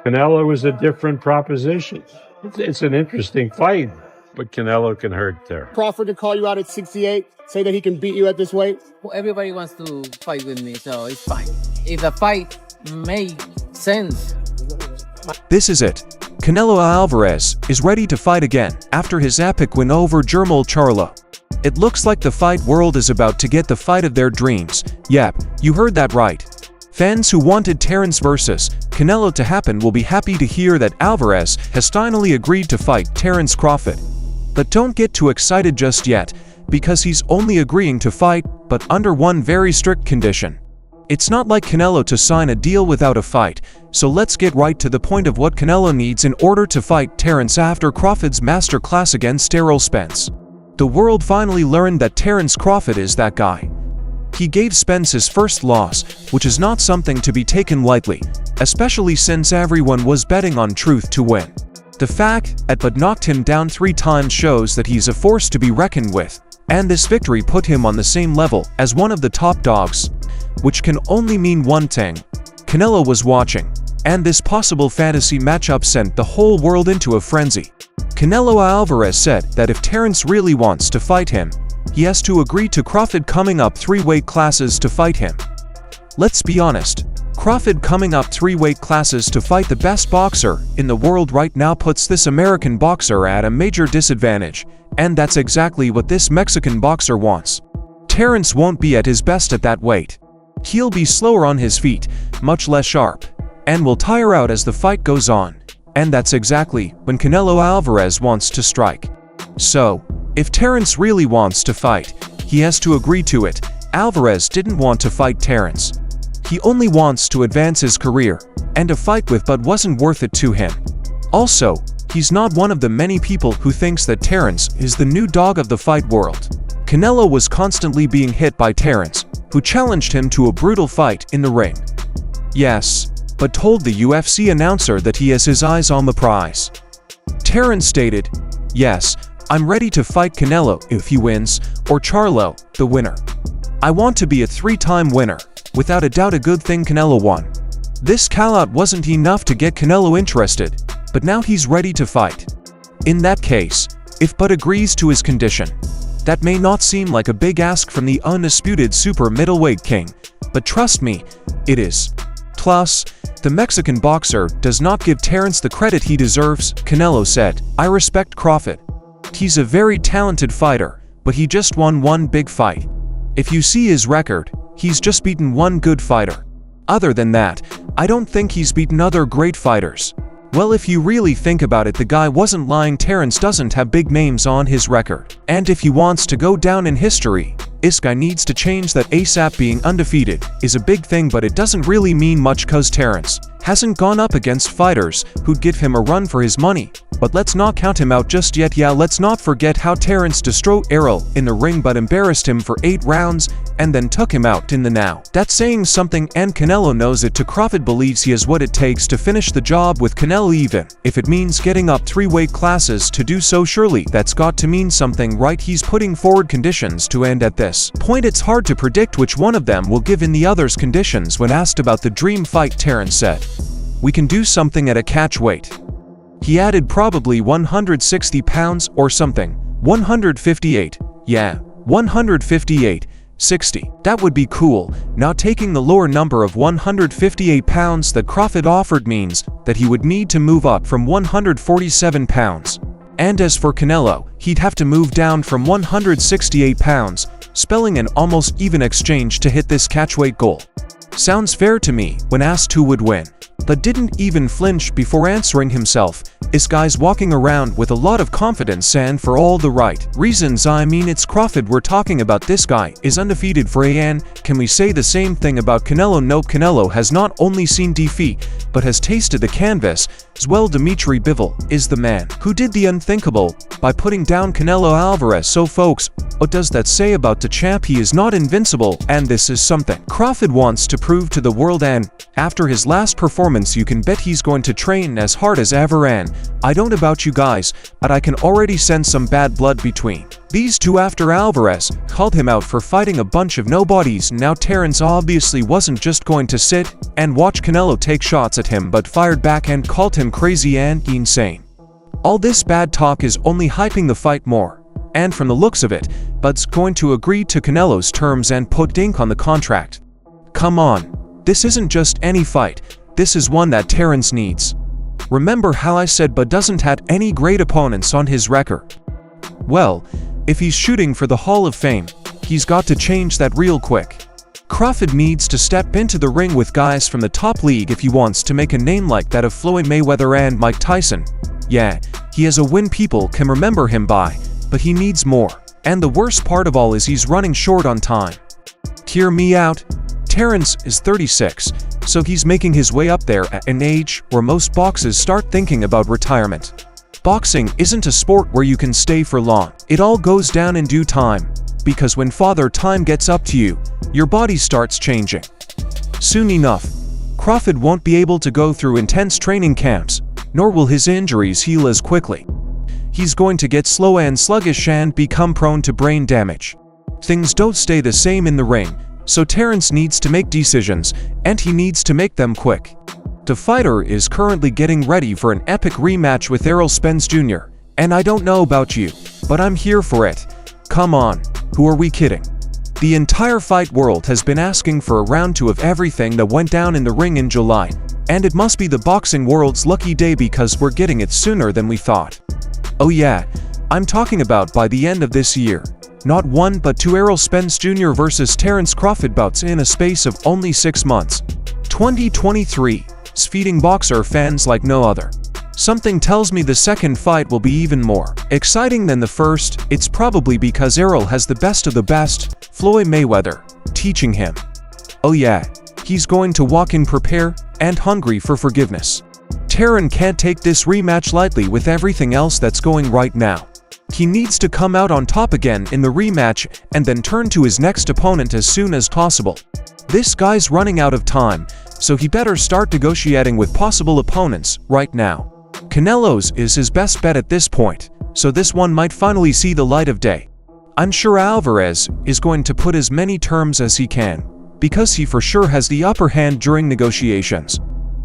Canelo is a different proposition. It's an interesting fight, but Canelo can hurt there. Crawford to call you out at 68, say that he can beat you at this weight? Well, everybody wants to fight with me, so it's fine. If the fight makes sense. This is it. Canelo Álvarez is ready to fight again after his epic win over Jermall Charlo. It looks like the fight world is about to get the fight of their dreams. Yep, you heard that right. Fans who wanted Terence vs. Canelo to happen will be happy to hear that Álvarez has finally agreed to fight Terence Crawford. But don't get too excited just yet, because he's only agreeing to fight, but under one very strict condition. It's not like Canelo to sign a deal without a fight, so let's get right to the point of what Canelo needs in order to fight Terence after Crawford's masterclass against Errol Spence. The world finally learned that Terence Crawford is that guy. He gave Spence his first loss, which is not something to be taken lightly, especially since everyone was betting on Truth to win. The fact that but knocked him down 3 times shows that he's a force to be reckoned with, and this victory put him on the same level as one of the top dogs, which can only mean one thing: Canelo was watching, and this possible fantasy matchup sent the whole world into a frenzy. Canelo Álvarez said that if Terence really wants to fight him, he has to agree to Crawford coming up 3 weight classes to fight him. Let's be honest, Crawford coming up 3 weight classes to fight the best boxer in the world right now puts this American boxer at a major disadvantage, and that's exactly what this Mexican boxer wants. Terence won't be at his best at that weight. He'll be slower on his feet, much less sharp, and will tire out as the fight goes on, and that's exactly when Canelo Álvarez wants to strike. So, if Terence really wants to fight, he has to agree to it. Álvarez didn't want to fight Terence. He only wants to advance his career, and to fight with but wasn't worth it to him. Also, he's not one of the many people who thinks that Terence is the new dog of the fight world. Canelo was constantly being hit by Terence, who challenged him to a brutal fight in the ring. Yes, but told the UFC announcer that he has his eyes on the prize. Terence stated, "Yes, I'm ready to fight Canelo if he wins, or Charlo, the winner. I want to be a 3-time winner. Without a doubt a good thing Canelo won." This call-out wasn't enough to get Canelo interested, but now he's ready to fight. In that case, if Bud agrees to his condition, that may not seem like a big ask from the undisputed super middleweight king, but trust me, it is. Plus, the Mexican boxer does not give Terence the credit he deserves. Canelo said, "I respect Crawford. He's a very talented fighter, but he just won one big fight. If you see his record, he's just beaten one good fighter. Other than that, I don't think he's beaten other great fighters." Well, if you really think about it, the guy wasn't lying. Terence doesn't have big names on his record. And if he wants to go down in history, this guy needs to change that ASAP. Being undefeated is a big thing, but it doesn't really mean much cause Terence hasn't gone up against fighters who'd give him a run for his money. But let's not count him out just yet. Yeah, let's not forget how Terence destroyed Errol in the ring but embarrassed him for 8 rounds and then took him out in the now. That's saying something, and Canelo knows it. Crawford believes he has what it takes to finish the job with Canelo, even if it means getting up 3 weight classes to do so. Surely that's got to mean something, right? He's putting forward conditions to end at this point. It's hard to predict which one of them will give in the other's conditions. When asked about the dream fight, Terence said, "We can do something at a catchweight." He added probably 160 pounds or something. 158. Yeah, 158. 60. That would be cool. Now taking the lower number of 158 pounds that Crawford offered means that he would need to move up from 147 pounds. And as for Canelo, he'd have to move down from 168 pounds, spelling an almost even exchange to hit this catchweight goal. Sounds fair to me. When asked who would win, but didn't even flinch before answering himself. This guy's walking around with a lot of confidence, and for all the right reasons. I mean, it's Crawford we're talking about. This guy is undefeated for AN. Can we say the same thing about Canelo? Nope. Canelo has not only seen defeat, but has tasted the canvas as well. Dimitri Bivol is the man who did the unthinkable by putting down Canelo Álvarez. So folks, what does that say about the champ? He is not invincible, and this is something Crawford wants to prove to the world, and after his last performance you can bet he's going to train as hard as ever. And I don't know about you guys, but I can already sense some bad blood between these two after Alvarez called him out for fighting a bunch of nobodies. Now Terence obviously wasn't just going to sit and watch Canelo take shots at him, but fired back and called him crazy and insane. All this bad talk is only hyping the fight more, and from the looks of it, Bud's going to agree to Canelo's terms and put ink on the contract. Come on, this isn't just any fight, this is one that Terence needs. Remember how I said Bud doesn't have any great opponents on his record? Well, if he's shooting for the Hall of Fame, he's got to change that real quick. Crawford needs to step into the ring with guys from the top league if he wants to make a name like that of Floyd Mayweather and Mike Tyson. Yeah, he has a win people can remember him by, but he needs more. And the worst part of all is he's running short on time. Hear me out. Terence is 36, so he's making his way up there at an age where most boxers start thinking about retirement. Boxing isn't a sport where you can stay for long. It all goes down in due time, because when Father Time gets up to you, your body starts changing. Soon enough, Crawford won't be able to go through intense training camps, nor will his injuries heal as quickly. He's going to get slow and sluggish and become prone to brain damage. Things don't stay the same in the ring, so Terence needs to make decisions, and he needs to make them quick. The fighter is currently getting ready for an epic rematch with Spence Jr., and I don't know about you, but I'm here for it. Come on, who are we kidding? The entire fight world has been asking for a round 2 of everything that went down in the ring in July, and it must be the boxing world's lucky day because we're getting it sooner than we thought. Oh yeah, I'm talking about by the end of this year. Not 1 but 2 Spence Jr. versus Terence Crawford bouts in a space of only 6 months. 2023 is feeding boxer fans like no other. Something tells me the second fight will be even more exciting than the first. It's probably because Errol has the best of the best, Floyd Mayweather, teaching him. Oh yeah, he's going to walk in prepared and hungry for forgiveness. Terence can't take this rematch lightly with everything else that's going right now. He needs to come out on top again in the rematch and then turn to his next opponent as soon as possible. This guy's running out of time, so he better start negotiating with possible opponents right now. Canelo's is his best bet at this point, so this one might finally see the light of day. I'm sure Alvarez is going to put as many terms as he can, because he for sure has the upper hand during negotiations.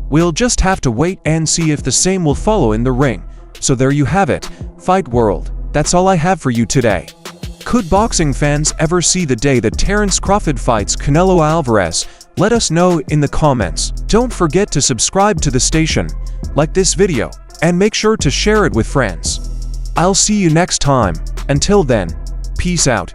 We'll just have to wait and see if the same will follow in the ring. So there you have it, Fight World. That's all I have for you today. Could boxing fans ever see the day that Terence Crawford fights Canelo Alvarez? Let us know in the comments. Don't forget to subscribe to the station, like this video, and make sure to share it with friends. I'll see you next time. Until then, peace out.